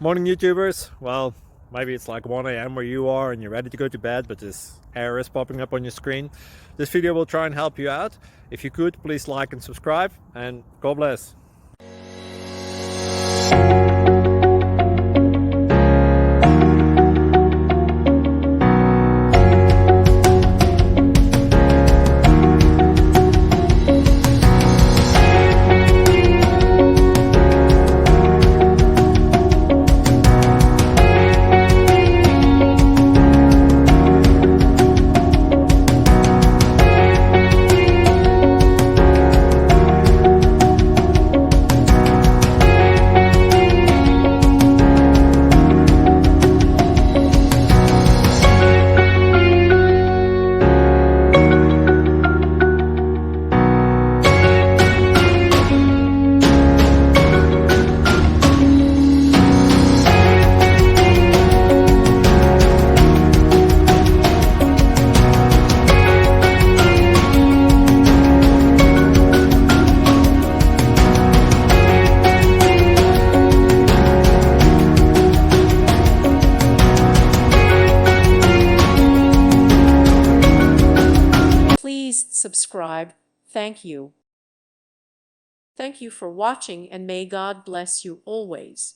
Morning YouTubers. Well, maybe it's like 1 a.m. where you are and you're ready to go to bed, but this error is popping up on your screen. This video will try and help you out. If you could, please like and subscribe, and God bless. Please subscribe. Thank you. Thank you for watching, and may God bless you always.